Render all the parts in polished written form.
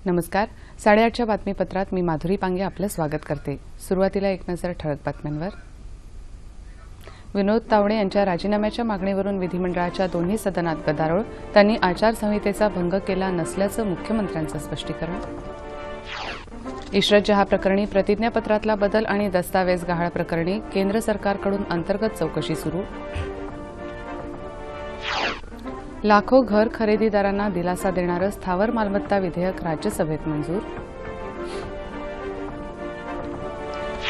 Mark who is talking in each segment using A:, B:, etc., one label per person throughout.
A: नमस्कार. 8:30च्या बातमीपत्रात मी माधुरी पांगे आपलं स्वागत करते. सुरुवातीला एक नजर ठळक बातम्यांवर. विनोद तावडे यांच्या राजीनाम्याच्या मागणीवरून विधिमंडळाच्या दोन्ही सदनात गदारोळ. त्यांनी आचारसंहितेचा भंग केला नसल्याचं मुख्यमंत्र्यांचं स्पष्टीकरण. इशरत जहा प्रकरणी प्रतिज्ञापत्रातला बदल आणि दस्तावेज गहाळ प्रकरणी केंद्र सरकारकडून अंतर्गत चौकशी सुरू. लाखो घर खरेदीदारांना दिलासा देणारं स्थावर मालमत्ता विधेयक राज्यसभेत मंजूर.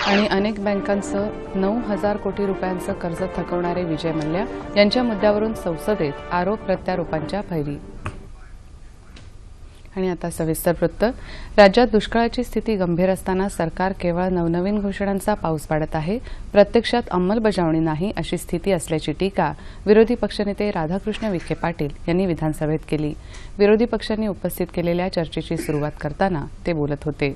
A: आणि अनेक बँकांचं 9,000 कोटी रुपयांचं कर्ज थकवणारे विजय मल्ल्या यांच्या मुद्द्यावरून संसदेत आरोप प्रत्यारोपांच्या फैरी. आणि आता सविस्तर वृत्त. राज्यात दुष्काळाची स्थिती गंभीर असताना सरकार केवळ नवनवीन घोषणांचा पाऊस पाडत आहे, प्रत्यक्षात अंमलबजावणी नाही अशी स्थिती असल्याची टीका विरोधी पक्षनेते राधाकृष्ण विखे पाटील यांनी विधानसभेत केली. विरोधी पक्षांनी उपस्थित केलेल्या चर्चेची सुरुवात करताना ते बोलत होते.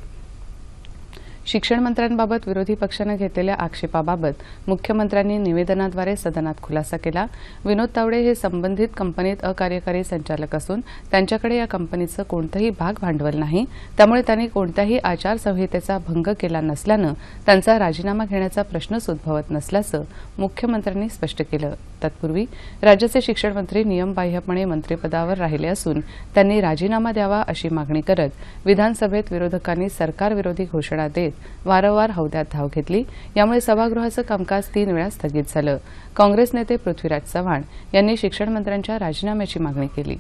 A: शिक्षण मंत्र्यांबाबत विरोधी पक्षानं घेतलेल्या आक्षेपाबाबत मुख्यमंत्र्यांनी निवेदनाद्वारे सदनात खुलासा केला. विनोद तावडे हे संबंधित कंपनीत अकार्यकारी संचालक असून त्यांच्याकडे या कंपनीचं कोणतंही भाग भांडवल नाही, त्यामुळे त्यांनी कोणत्याही आचारसंहितेचा भंग केला नसल्यानं त्यांचा राजीनामा घेण्याचा प्रश्नच उद्भवत नसल्याचं मुख्यमंत्र्यांनी स्पष्ट केलं. तत्पूर्वी राज्याचे शिक्षण मंत्री नियमबाह्यपणे मंत्रिपदावर राहिले असून त्यांनी राजीनामा द्यावा अशी मागणी करत विधानसभेत विरोधकांनी सरकारविरोधी घोषणा देत वारंवार हौद्यात धाव घेतली. यामुळे सभागृहाचं कामकाज 3 वेळा स्थगित झालं. काँग्रेस नेते पृथ्वीराज चव्हाण यांनी शिक्षण मंत्र्यांच्या राजीनाम्याची मागणी केली.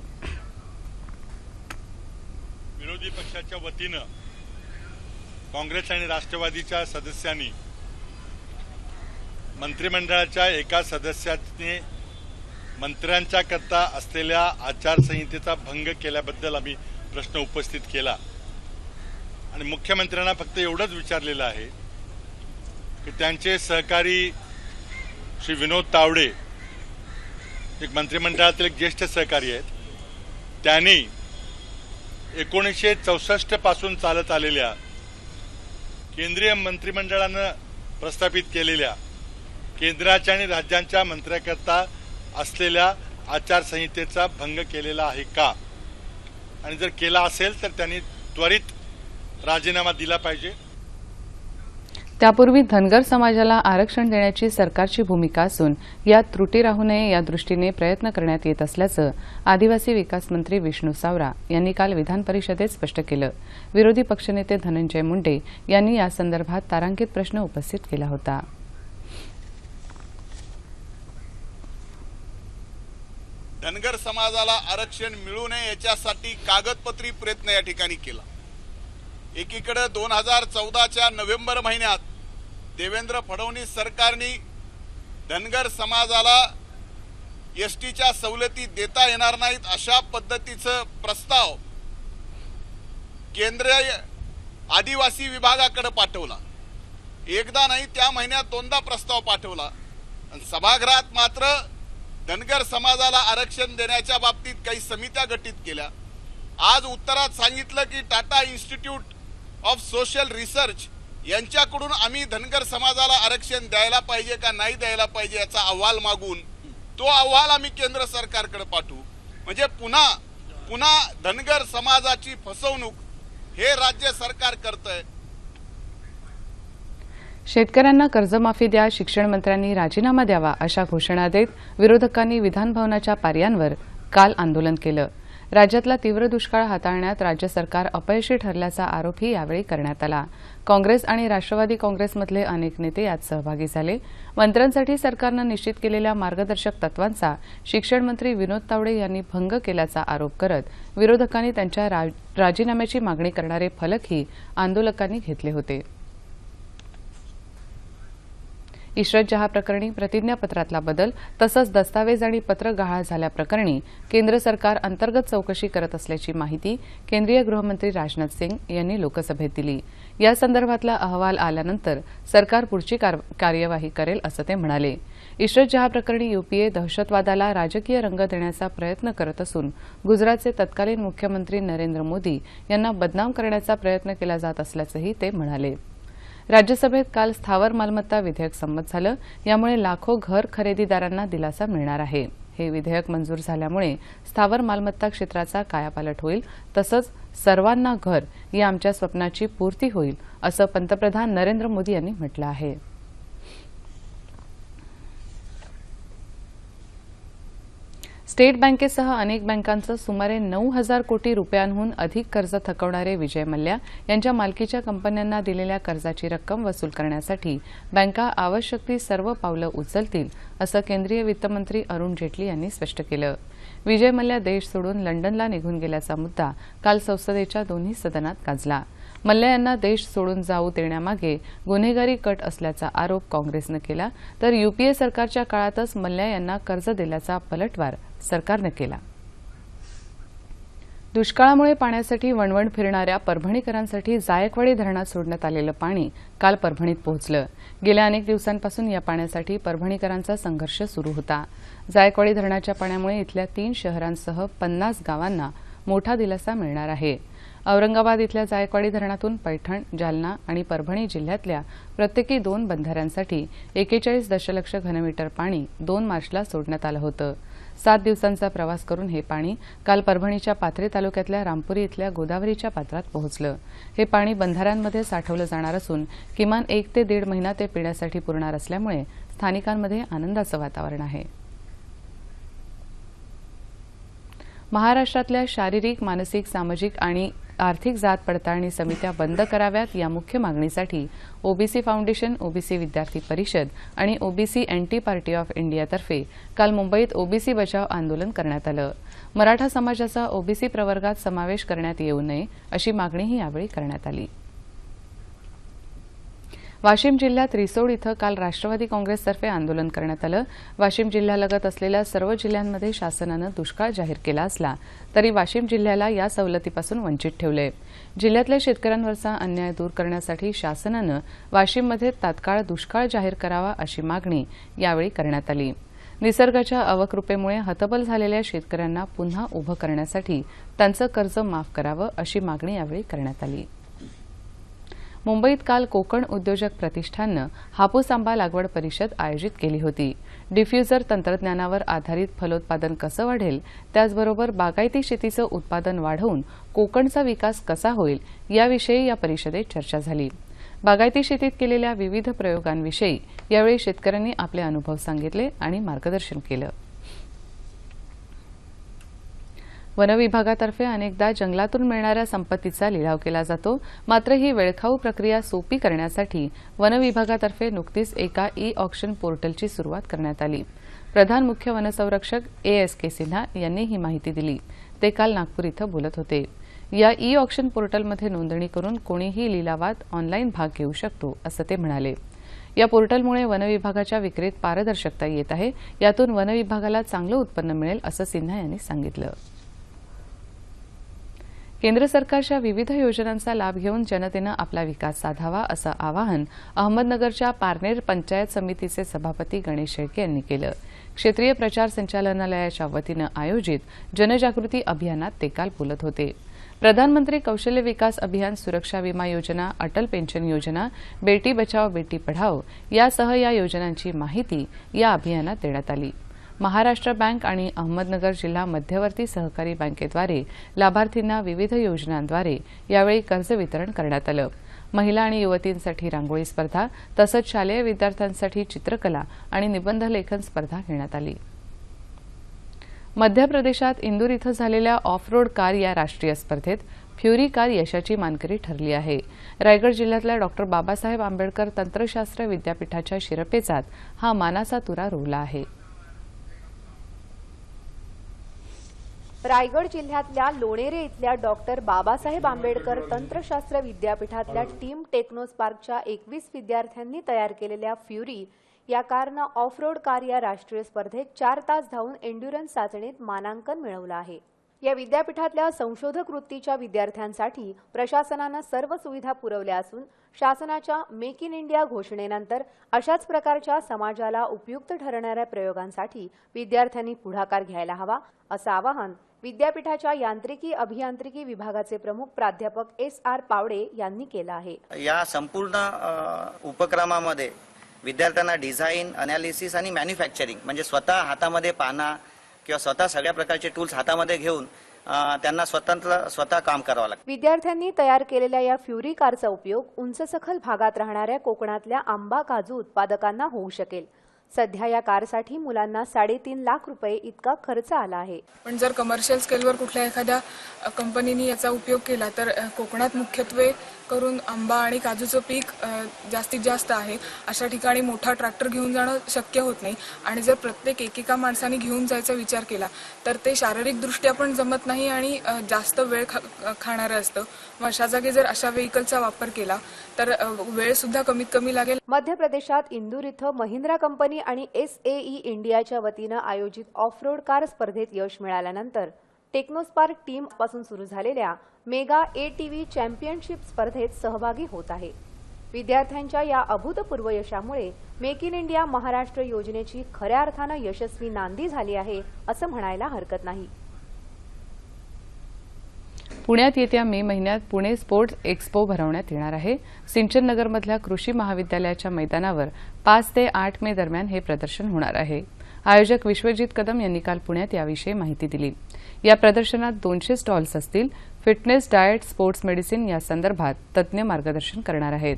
B: विरोधी पक्षाच्या वतीनं काँग्रेस आणि राष्ट्रवादीच्या सदस्यांनी मंत्रिमंडळाच्या एका सदस्याने मंत्र्यांच्या करता असलेल्या आचारसंहितेचा भंग केल्याबद्दल आम्ही प्रश्न उपस्थित केला आणि मुख्यमंत्र्यांना फक्त एवढंच विचारलेलं आहे की त्यांचे सहकारी श्री विनोद तावडे एक मंत्रिमंडळातील एक ज्येष्ठ सहकारी आहेत, त्यांनी 1964 पासून चालत आलेल्या केंद्रीय मंत्रिमंडळानं प्रस्थापित केलेल्या केंद्राच्या आणि राज्यांच्या मंत्र्याकरता असलेल्या आचारसंहितेचा भंग केलेला आहे का, आणि जर केला असेल तर त्यांनी त्वरित राजीनामा दिला पाहिजे.
A: त्यापूर्वी धनगर समाजाला आरक्षण देण्याची सरकारची भूमिका असून यात त्रुटी राहू नये या दृष्टीने प्रयत्न करण्यात येत असल्याचं आदिवासी विकास मंत्री विष्णू सावरा यांनी काल विधान परिषदेत स्पष्ट केलं. विरोधी पक्षनेते धनंजय मुंडे यांनी यासंदर्भात तारांकित प्रश्न उपस्थित केला होता.
C: धनगर समाजाला आरक्षण मिळू नये याच्यासाठी कागदपत्री प्रयत्न या ठिकाणी केला. एकीकडे 2014च्या नोव्हेंबर महिन्यात देवेंद्र फडणवीस सरकारने धनगर समाजाला एसटीच्या सवलती देता येणार नाहीत अशा पद्धतीचं प्रस्ताव केंद्रीय आदिवासी विभागाकडे पाठवला. एकदा नाही, त्या महिन्यात 2दा प्रस्ताव पाठवला. सभागृहात मात्र धनगर समाजाला आरक्षण देण्याच्या बाबतीत काही समित्या गठीत केल्या. आज उत्तरात सांगितलं की Tata institute of social research यांच्याकडून आम्ही धनगर समाजाला आरक्षण द्यायला पाहिजे का नाही द्यायला पाहिजे याचा अहवाल मागून तो अहवाल आम्ही केंद्र सरकारकडे पाठवू. म्हणजे पुन्हा धनगर समाजाची फसवणूक हे राज्य सरकार करतंय.
A: शेतकऱ्यांना कर्जमाफी द्या, शिक्षण मंत्र्यांनी राजीनामा द्यावा अशा घोषणा देत विरोधकांनी विधानभवनाच्या पायऱ्यांवर काल आंदोलन केलं. राज्यातला तीव्र दुष्काळ हाताळण्यात राज्य सरकार अपयशी ठरल्याचा आरोपही यावेळी करण्यात आला. काँग्रेस आणि राष्ट्रवादी काँग्रेसमधले अनेक नेते यात सहभागी झाले. मंत्र्यांसाठी सरकारनं निश्चित केलेल्या मार्गदर्शक तत्वांचा शिक्षण मंत्री विनोद तावडे यांनी भंग केल्याचा आरोप करत विरोधकांनी त्यांच्या राजीनाम्याची मागणी करणारे फलकही आंदोलकांनी घेतले होते. इशरत जहा प्रकरणी प्रतिज्ञापत्रातला बदल तसंच दस्तावेज आणि पत्र गहाळ झाल्याप्रकरणी केंद्र सरकार अंतर्गत चौकशी करत असल्याची माहिती केंद्रीय गृहमंत्री राजनाथ सिंग यांनी लोकसभेत दिली. या संदर्भातला अहवाल आल्यानंतर सरकार पुढची कार्यवाही करेल असं ते म्हणाले. इशरत जहा प्रकरणी यूपीए दहशतवादाला राजकीय रंग देण्याचा प्रयत्न करत असून गुजरातचे तत्कालीन मुख्यमंत्री नरेंद्र मोदी यांना बदनाम करण्याचा प्रयत्न केला जात असल्याचंही ते म्हणाले. राज्यसभेत काल स्थावर मालमत्ता विधेयक संमत झालं. यामुळे लाखो घर खरेदीदारांना दिलासा मिळणार आहे. हे विधेयक मंजूर झाल्यामुळे स्थावर मालमत्ता क्षेत्राचा कायापालट होईल, तसंच सर्वांना घर या आमच्या स्वप्नाची पूर्ती होईल, असं पंतप्रधान नरेंद्र मोदी यांनी म्हटलं आहे. स्टेट बँकेसह अनेक बँकांचं सुमारे 9,000 कोटी रुपयांहून अधिक कर्ज थकवणारे विजय मल्ल्या यांच्या मालकीच्या कंपन्यांना दिलेल्या कर्जाची रक्कम वसूल करण्यासाठी बँका आवश्यक ती सर्व पावलं उचलतील, असं केंद्रीय वित्तमंत्री अरुण जेटली यांनी स्पष्ट केलं. विजय मल्ल्या देश सोडून लंडनला निघून गेल्याचा मुद्दा काल संसदेच्या दोन्ही सदनात गाजला. मल्ल्या यांना देश सोडून जाऊ देण्यामागे गुन्हेगारी कट असल्याचा आरोप काँग्रेसनं केला, तर यूपीए सरकारच्या काळातच मल्ल्या यांना कर्ज दिल्याचा पलटवार सरकारनं केला. दुष्काळामुळे पाण्यासाठी वणवण फिरणाऱ्या परभणीकरांसाठी जायकवाडी धरणात सोडण्यात आलेलं पाणी काल परभणीत पोहोचलं. गेल्या अनेक दिवसांपासून या पाण्यासाठी परभणीकरांचा संघर्ष सुरू होता. जायकवाडी धरणाच्या पाण्यामुळे इथल्या 3 शहरांसह 50 गावांना मोठा दिलासा मिळणार आहे. औरंगाबाद इथल्या जायकवाडी धरणातून पैठण, जालना आणि परभणी जिल्ह्यातल्या प्रत्येकी 2 बंधाऱ्यांसाठी 41 दशलक्ष घनमीटर पाणी 2 मार्चला सोडण्यात आलं होतं. 7 दिवसांचा प्रवास करून हे पाणी काल परभणीच्या पाथरी तालुक्यातल्या रामपुरी इथल्या गोदावरीच्या पात्रात पोहोचलं. हे पाणी बंधाऱ्यांमध्ये साठवलं जाणार असून किमान 1 ते 1.5 महिना ते पिण्यासाठी पुरणार असल्यामुळे स्थानिकांमध्ये आनंदाचं वातावरण आहे. महाराष्ट्रातल्या शारीरिक, मानसिक, सामाजिक आणि आर्थिक जात पडताळणी समित्या बंद कराव्यात या मुख्य मागणीसाठी ओबीसी फाउंडेशन, ओबीसी विद्यार्थी परिषद आणि ओबीसी अँटी पार्टी ऑफ इंडियातर्फे काल मुंबईत ओबीसी बचाव आंदोलन करण्यात आलं. मराठा समाजाचा ओबीसी प्रवर्गात समावेश करण्यात येऊ नये अशी मागणीही यावेळी करण्यात आली. वाशिम जिल्ह्यात रिसोड इथं काल राष्ट्रवादी काँग्रेसतर्फे आंदोलन करण्यात आलं. वाशिम जिल्ह्यालगत असलेल्या सर्व जिल्ह्यांमध्ये शासनानं दुष्काळ जाहीर केला असला तरी वाशिम जिल्ह्याला या सवलतीपासून वंचित ठेवलंय. जिल्ह्यातल्या शेतकऱ्यांवरचा अन्याय दूर करण्यासाठी शासनानं वाशिममध्ये तात्काळ दुष्काळ जाहीर करावा अशी मागणी यावेळी करण्यात आली. निसर्गाच्या अवकृपेमुळे हतबल झालेल्या शेतकऱ्यांना पुन्हा उभं करण्यासाठी त्यांचं कर्ज माफ करावं अशी मागणी यावेळी करण्यात आली. मुंबईत काल कोकण उद्योजक प्रतिष्ठाननं हापूस आंबा लागवड परिषद आयोजित केली होती. डिफ्युजर तंत्रज्ञानावर आधारित फलोत्पादन कसं वाढेल, त्याचबरोबर बागायती शेतीचं उत्पादन वाढवून कोकणचा विकास कसा होईल याविषयी या परिषदेत चर्चा झाली. बागायती शेतीत केलेल्या विविध प्रयोगांविषयी यावेळी शेतकऱ्यांनी आपले अनुभव सांगितले आणि मार्गदर्शन केलं. वनविभागातर्फे अनेकदा जंगलातून मिळणाऱ्या संपत्तीचा लिलाव केला जातो. मात्र ही वेळखाऊ प्रक्रिया सोपी करण्यासाठी वनविभागातर्फे नुकतीच एका ई-ऑक्शन पोर्टलची सुरुवात करण्यात आली. प्रधान मुख्य वनसंरक्षक ASK सिन्हा यांनी ही माहिती दिली. ते काल नागपूर इथं बोलत होते. या ई-ऑक्शन पोर्टलमध्ये नोंदणी करून कोणीही लिलावात ऑनलाईन भाग घेऊ शकतो, असं ते म्हणाले. या पोर्टलमुळे वनविभागाच्या विक्रीत पारदर्शकता येत आहे. यातून वनविभागाला चांगलं उत्पन्न मिळेल, असं सिन्हा यांनी सांगितलं. केंद्र सरकारच्या विविध योजनांचा लाभ घेऊन जनतेनं आपला विकास साधावा असं आवाहन अहमदनगरच्या पारनेर पंचायत समितीचे सभापती गणेश शेळके यांनी केलं. क्षेत्रीय प्रचार संचालनालयाच्या वतीनं आयोजित जनजागृती अभियानात ते काल बोलत होते. प्रधानमंत्री कौशल्य विकास अभियान, सुरक्षा विमा योजना, अटल पेन्शन योजना, बेटी बचाओ बेटी पढाओ यासह या योजनांची माहिती या अभियानात देण्यात आली. महाराष्ट्र बँक आणि अहमदनगर जिल्हा मध्यवर्ती सहकारी बँकेद्वारे लाभार्थींना विविध योजनांद्वारे यावेळी कर्ज वितरण करण्यात आलं. महिला आणि युवतींसाठी रांगोळी स्पर्धा तसंच शालेय विद्यार्थ्यांसाठी चित्रकला आणि निबंध लेखन स्पर्धा घेण्यात आली. मध्य प्रदेशात इंदूर इथं झालेल्या ऑफ रोड कार या राष्ट्रीय स्पर्धेत फ्युरी कार यशाची मानकरी ठरली आहे. रायगड जिल्ह्यातल्या डॉ. बाबासाहेब आंबेडकर तंत्रशास्त्र विद्यापीठाच्या शिरपेचात हा मानाचा तुरा रोवला आहे.
D: रायगड जिल्ह्यातल्या लोणेरे इथल्या डॉक्टर बाबासाहेब आंबेडकर तंत्रशास्त्र विद्यापीठातल्या टीम टेक्नोस्पार्कच्या 21 विद्यार्थ्यांनी तयार केलेल्या फ्युरी या कारनं ऑफ रोड कार या राष्ट्रीय स्पर्धेत 4 तास धावून एन्ड्युरन्स चाचणीत मानांकन मिळवलं आहे. या विद्यापीठातल्या संशोधक वृत्तीच्या विद्यार्थ्यांसाठी प्रशासनानं सर्व सुविधा पुरवल्या असून शासनाच्या मेक इन इंडिया घोषणेनंतर अशाच प्रकारच्या समाजाला उपयुक्त ठरणाऱ्या प्रयोगांसाठी विद्यार्थ्यांनी पुढाकार घ्यायला हवा असं आवाहन विद्यापीठाच्या यांत्रिकी अभियांत्रिकी विभागाचे प्रमुख प्राध्यापक SR पावडे यांनी केलं आहे.
E: या संपूर्ण उपक्रमामध्ये विद्यार्थ्यांना डिझाईन, अनालिसिस आणि मॅन्युफॅक्चरिंग म्हणजे स्वतः हातामध्ये पाना किंवा स्वतः सगळ्या प्रकारचे टूल्स हातामध्ये घेऊन त्यांना स्वतः काम करावं लागतं.
D: विद्यार्थ्यांनी तयार केलेल्या या फ्युरी कारचा उपयोग उंच सखल भागात राहणाऱ्या कोकणातल्या आंबा काजू उत्पादकांना होऊ शकेल. सध्या या कारसाठी मुलांना 3.5 लाख रुपये इतका खर्च आला आहे.
F: पण जर कमर्शियल स्केलवर कुठल्या एखाद्या कंपनीने याचा उपयोग केला तर कोकणात मुख्यत्वे करून आंबा आणि काजूचं पीक जास्तीत जास्त आहे. अशा ठिकाणी मोठा ट्रॅक्टर घेऊन जाणं शक्य होत नाही आणि जर प्रत्येक एकेका माणसाने घेऊन जायचा विचार केला तर ते शारीरिकदृष्ट्या पण जमत नाही आणि जास्त वेळ खाणारं असतं. मग अशा जागी जर अशा व्हेकलचा वापर केला तर वेळ सुद्धा कमीत कमी लागेल.
D: मध्य प्रदेशात इंदूर इथं महिंद्रा कंपनी आणि SAE इंडियाच्या वतीनं आयोजित ऑफ रोड कार स्पर्धेत यश मिळाल्यानंतर टेक्नोस्पार्क टीम पासून सुरू झालेल्या मेगा ATV चॅम्पियनशिप स्पर्धेत सहभागी होत आहे. विद्यार्थ्यांच्या या अभूतपूर्व यशामुळे मेक इन इंडिया महाराष्ट्र योजनेची खऱ्या अर्थानं यशस्वी नांदी झाली आहे असं म्हणायला हरकत नाही.
A: पुण्यात येत्या मे महिन्यात पुणे स्पोर्ट्स एक्स्पो भरवण्यात येणार आहे. सिंचन नगरमधल्या कृषी महाविद्यालयाच्या मैदानावर 5 ते 8 मे दरम्यान हे प्रदर्शन होणार आहे. आयोजक विश्वजित कदम यांनी काल पुण्यात याविषयी माहिती दिली. या प्रदर्शनात 200 स्टॉल्स असतील. फिटनेस, डाएट, स्पोर्ट्स मेडिसिन या संदर्भात तज्ज्ञ मार्गदर्शन करणार आहेत.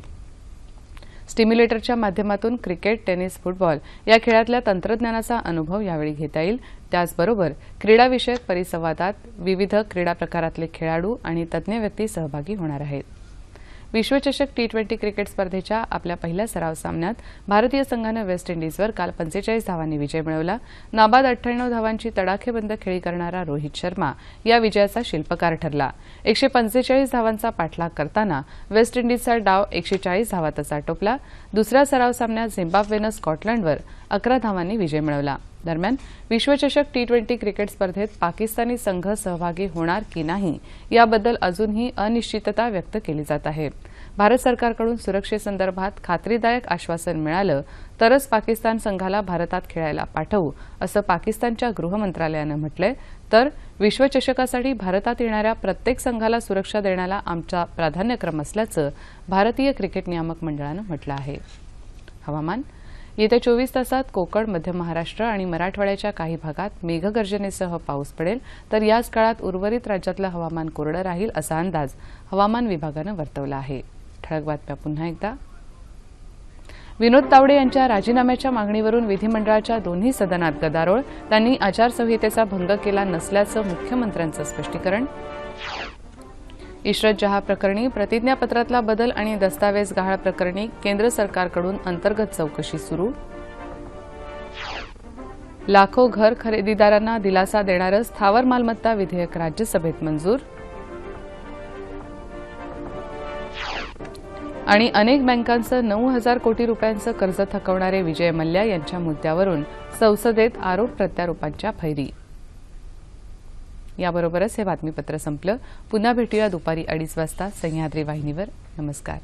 A: स्टिम्युलेटरच्या माध्यमातून क्रिकेट, टेनिस, फुटबॉल या खेळातल्या तंत्रज्ञानाचा अनुभव यावेळी घेता येईल. त्याचबरोबर क्रीडाविषयक परिसंवादात विविध क्रीडा प्रकारातले खेळाडू आणि तज्ज्ञ व्यक्ती सहभागी होणार आहेत. विश्वचषक T20 क्रिकेट स्पर्धेच्या आपल्या पहिल्या सराव सामन्यात भारतीय संघानं वेस्ट इंडिजवर काल 45 धावांनी विजय मिळवला. नाबाद 98 धावांची तडाखेबंद खेळी करणारा रोहित शर्मा या विजयाचा शिल्पकार ठरला. 145 धावांचा पाठलाग करताना वेस्ट इंडिजचा डाव 140 धावातच आटोपला. दुसऱ्या सराव सामन्यात झिम्बाब्वेनं स्कॉटलंडवर 11 धावांनी विजय मिळवला. दरम्यान विश्वचषक T20 क्रिकेट स्पर्धेत पाकिस्तानी संघ सहभागी होणार की नाही याबद्दल अजूनही अनिश्चितता व्यक्त केली जात आहे. भारत सरकारकडून सुरक्षेसंदर्भात खात्रीदायक आश्वासन मिळालं तरच पाकिस्तान संघाला भारतात खेळायला पाठवू असं पाकिस्तानच्या गृह मंत्रालयानं म्हटलंय. तर विश्वचषकासाठी भारतात येणाऱ्या प्रत्येक संघाला सुरक्षा देण्याला आमचा प्राधान्यक्रम असल्याचं भारतीय क्रिकेट नियामक मंडळानं म्हटलं आहे. हवामान. येत्या 24 तासात कोकण, मध्य महाराष्ट्र आणि मराठवाड्याच्या काही भागात मेघगर्जनेसह पाऊस पडेल तर याच काळात उर्वरित राज्यातलं हवामान कोरडं राहील असा अंदाज हवामान विभागानं वर्तवला आहे. ठळक बातम्या पुन्हा एकदा. विनोद तावडे यांच्या राजीनाम्याच्या मागणीवरून विधिमंडळाच्या दोन्ही सदनात गदारोळ. त्यांनी आचारसंहितेचा भंग केला नसल्याचं मुख्यमंत्र्यांचं स्पष्टीकरण. इशरत जहा प्रकरणी प्रतिज्ञापत्रातला बदल आणि दस्तावेज गहाळ प्रकरणी केंद्र सरकारकडून अंतर्गत चौकशी सुरू. लाखो घर खरेदीदारांना दिलासा देणारं स्थावर मालमत्ता विधेयक राज्यसभेत मंजूर. आणि अनेक बँकांचं 9,000 कोटी रुपयांचं कर्ज थकवणारे विजय मल्ल्या यांच्या मुद्द्यावरून संसदेत आरोप प्रत्यारोपांच्या फैरी. याबरोबरच हे बातमीपत्र संपलं. पुन्हा भेटूया दुपारी 2:30 वाजता सह्याद्री वाहिनीवर. नमस्कार.